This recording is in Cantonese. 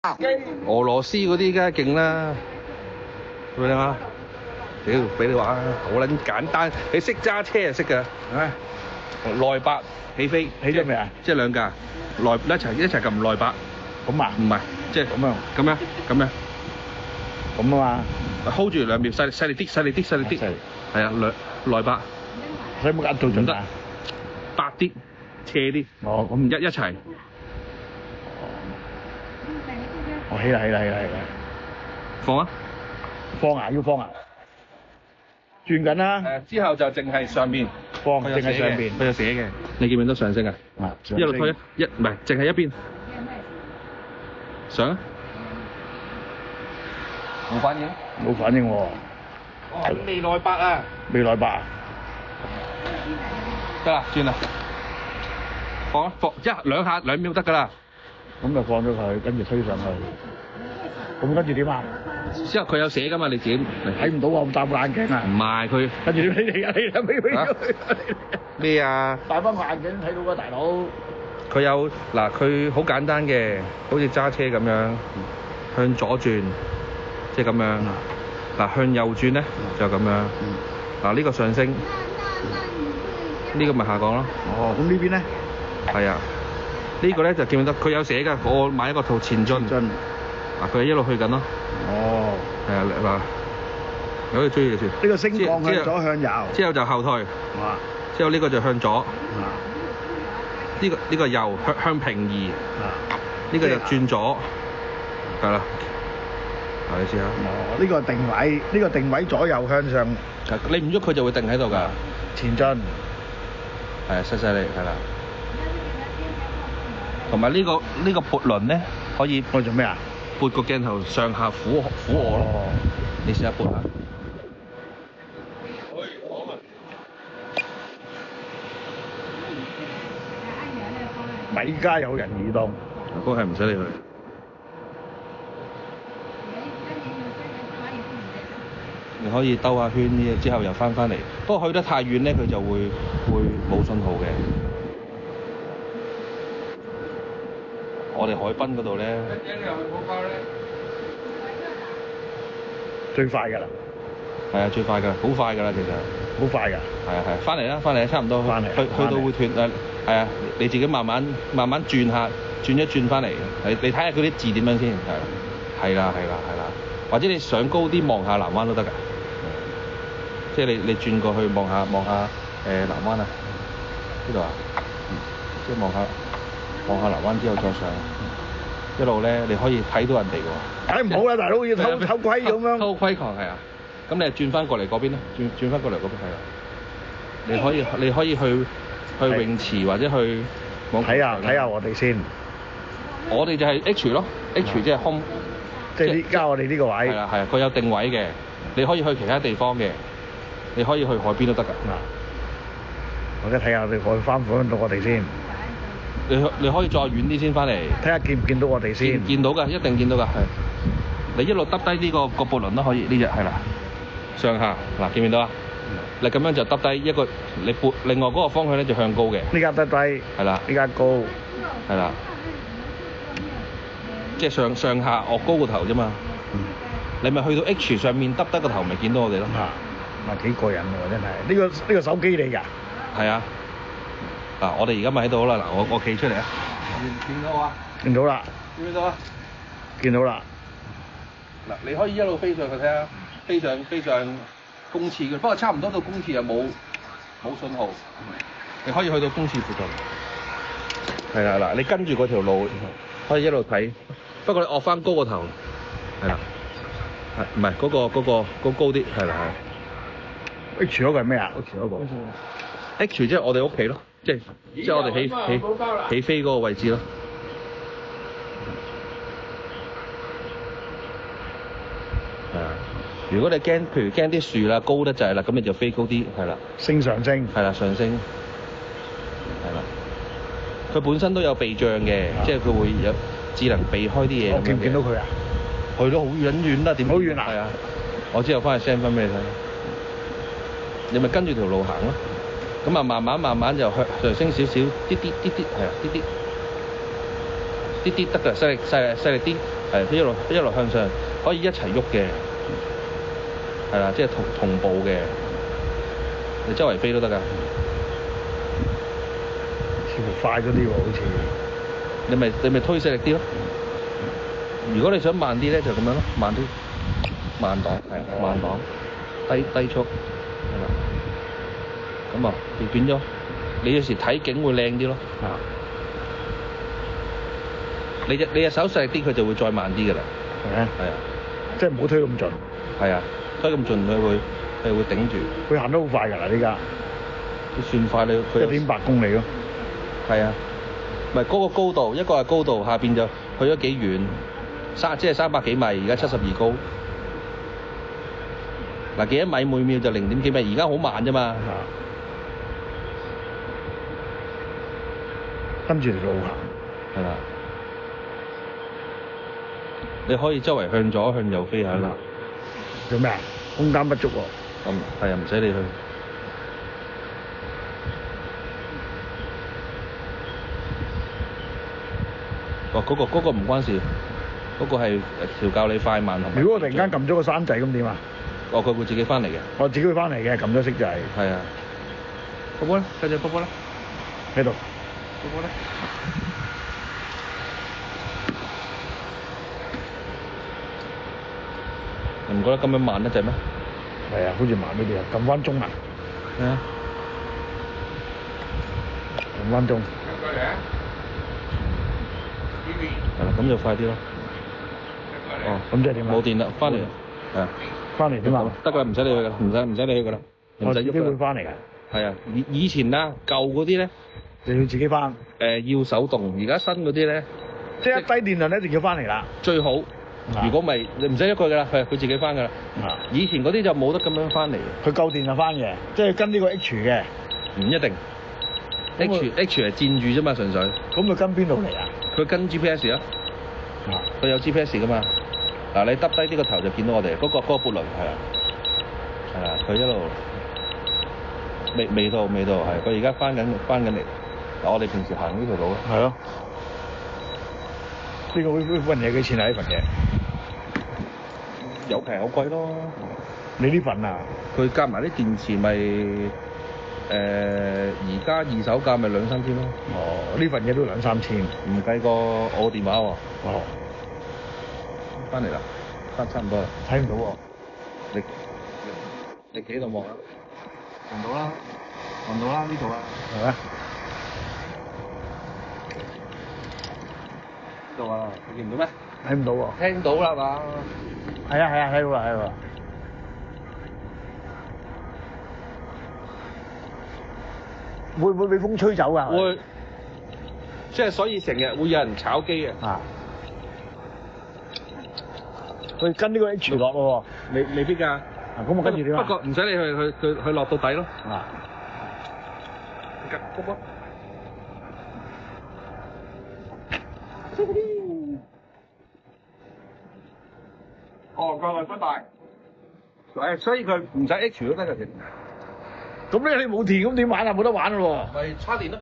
俄羅斯嗰啲梗係勁啦，明唔明啊？屌，俾你玩，好撚簡單，你識揸車就識㗎。內八起飛，起咗未啊？即係兩架，內一齊撳內八。咁啊？唔係，即係咁樣咁啊嘛。hold 住兩秒，細力啲，係啊，內八。使唔使壓到盡得？八啲，斜啲。哦，咁一齊。哦，起啦！放啊！要放啊！轉緊啦。之後就淨係上面放，淨係上邊。佢有寫嘅，你見唔見到上升啊？一路推唔係，淨係一邊。上啊！冇反應。冇反應喎。哦，未內八啊！未內八。得啦，轉啦。放兩下2秒得㗎啦。咁就放咗佢，跟住推上去。咁跟住點啊？之後佢有寫㗎嘛，你自己睇唔到啊！咁戴副眼鏡啊？唔係佢。跟住點你咩啊？戴翻個眼鏡睇到㗎，大佬。佢有嗱，佢好簡單嘅，好似揸車咁樣，向左轉，即係咁樣。嗱，向右轉咧就咁樣。嗱，呢個上升，呢個咪下降咯。哦，咁呢邊咧？係啊。呢個咧就見唔到，佢有寫㗎。我買一個套前進。嗱，佢一路去緊咯。哦。係啊，嗱，可以追住先。呢個升降向左向右。之後就後退。之後呢個就向左。呢個右向平移。呢個就轉左。係啦。你試下。哦，呢個定位，呢個定位左右向上。你唔喐佢就會定喺度㗎。前進。係啊，犀利，係啦。同埋呢個撥輪咧，可以做咩啊？撥個鏡頭上下俯臥咯。你試下撥下。米家有人移動。嗰個係唔使理佢。你可以兜下圈之後又翻嚟，不過去得太遠咧，佢就會冇信號嘅。我哋海濱嗰度咧，最快㗎啦。係啊，最快㗎，好快㗎啦，其實。好快㗎。係啊，翻嚟啦，差唔多。翻嚟。去到會斷係啊，你自己慢慢轉下，轉一轉翻嚟。你睇下嗰啲字點樣先，係啦。或者你上高啲望下南灣都得㗎。即係你轉過去望下南灣啊，呢度啊，即係望下南灣之後再上，一路咧你可以睇到人哋㗎喎。梗唔好啦，大佬要偷窺咁樣。偷窺狂係啊，咁你轉翻過嚟嗰邊啦，轉翻過嚟嗰邊係啊。你可以去泳池或者去睇下我哋先。我哋就係 H 咯，H 即係空。即係依家我哋呢個位。係啊，佢有定位嘅，你可以去其他地方嘅。你可以去海邊都得㗎。或者睇下你可以翻到我哋先。你可以再遠啲先翻嚟。睇下見唔見到我哋先。見到㗎，一定見到㗎，係。你一路耷低呢個撥輪都可以，呢隻係啦。上下嗱，見唔見到啊？你咁樣就耷低一個，你撥另外嗰個方向咧就向高嘅。呢間耷低。係啦。呢間高。係啦。即係上下岳高個頭啫嘛。你咪去到 H 上面耷低個頭，咪見到我哋咯。幾過癮喎！真係呢個手機嚟㗎。係啊。嗱，我哋而家咪喺度啦。嗱，我企出嚟啊。見到啊？見到啦。見到啊？見到啦。嗱，你可以一路飛上去睇下，飛上公廁嘅，不過差唔多到公廁又冇信號。你可以去到公廁附近。係啦，嗱，你跟住嗰條路可以一路睇，不過你岳翻高個頭。係啦。唔係嗰個高啲，係啦係。H 嗰個係咩啊 ？H 嗰個。H 即係我哋屋企咯，即係我哋起飛嗰個位置咯。係啊，如果你譬如驚啲樹啦高得滯啦，咁你就飛高啲，係啦。上升。係啦，上升。係啦。佢本身都有避障嘅，即係佢會有智能避開啲嘢。我見唔見到佢啊？去到好遠啦，點？好遠啊！係啊，我之後翻去 send 翻俾你睇。你咪跟住條路行咯，咁啊慢慢就上升少少，啲係啊，啲得㗎，細力啲，係一路向上，可以一齊喐嘅，係啦，即係同步嘅，你周圍飛都得㗎。似乎快咗啲喎，好似。你咪推卸力啲咯。如果你想慢啲咧，就咁樣咯，慢啲，慢檔係慢檔，低速係啦。咁啊，變咗你有時睇景會靚啲咯。啊！你隻手細啲，佢就會再慢啲㗎啦。係啊，係啊，即係唔好推咁盡。係啊，推咁盡佢會頂住。佢行得好快㗎啦，呢家。佢算快你佢。1.8公里咯。係啊，唔係嗰個高度，一個係高度，下邊就去咗幾遠，即係300幾米，而家72高。嗱幾多米每秒就0點幾米，而家好慢啫嘛。啊。跟住條路行。係啦。你可以周圍向左向右飛下啦。做咩啊？空間不足喎。係啊，唔使你去。哦，嗰個唔關事，嗰個係調教你快慢同埋。如果我突然間撳咗個山仔咁點啊？哦，佢會自己翻嚟嘅。我自己會翻嚟嘅，撳咗熄掣。係啊。波波咧，繼續波波啦。喺度。波波咧。你唔覺得咁樣慢得滯咩？係啊，好似慢咗啲啊！撳翻鐘啊！係啊。撳翻鐘。係啦，咁就快啲咯。哦，咁即係點啊？冇電啦，翻嚟。係啊。翻嚟點啊？得㗎啦，唔使你去㗎啦，唔使你去㗎啦，唔使喐㗎啦。我自己會翻嚟㗎。係啊，以前啦，舊嗰啲咧，就要自己翻。要手動，而家新嗰啲咧，即係低電量咧，一定要翻嚟啦。最好。如果唔係，你唔使喐佢㗎啦，佢自己翻㗎啦。啊！以前嗰啲就冇得咁樣翻嚟。佢夠電就翻嘅，即係跟呢個 H 嘅。唔一定。H 係佔住啫嘛，純粹。咁佢跟邊度嚟啊？佢跟 GPS 啊。啊！佢有 GPS 㗎嘛？嗱，你耷低呢個頭就見到我哋嗰個撥輪係啊，係啊，佢一路未到係，佢而家翻緊嚟。嗱，我哋平時行呢條路咯。係咯。呢個份嘢幾錢啊？呢份嘢？有平有貴咯。你呢份啊？佢夾埋啲電池咪而家二手價咪2、3千咯。哦，呢份嘢都2、3千。唔計個我電話喎。哦。翻嚟啦，差唔多啦。睇唔到喎。你企喺度望啦。望到啦，望到啦，呢度啊。係咩？呢度啊，你見唔到咩？睇唔到喎。聽到啦嘛。係啊，睇到啦。會唔會俾風吹走啊？會，即係所以成日會有人炒機嘅。啊！佢跟呢個 H 落咯喎，未必㗎。咁我跟住點啊？不過唔使你去落到底咯。啊！波波。哦，夠啦，拜拜。所以佢唔使 H 都得㗎，其實。咁咧你冇電咁點玩啊？冇得玩咯喎。咪插電咯。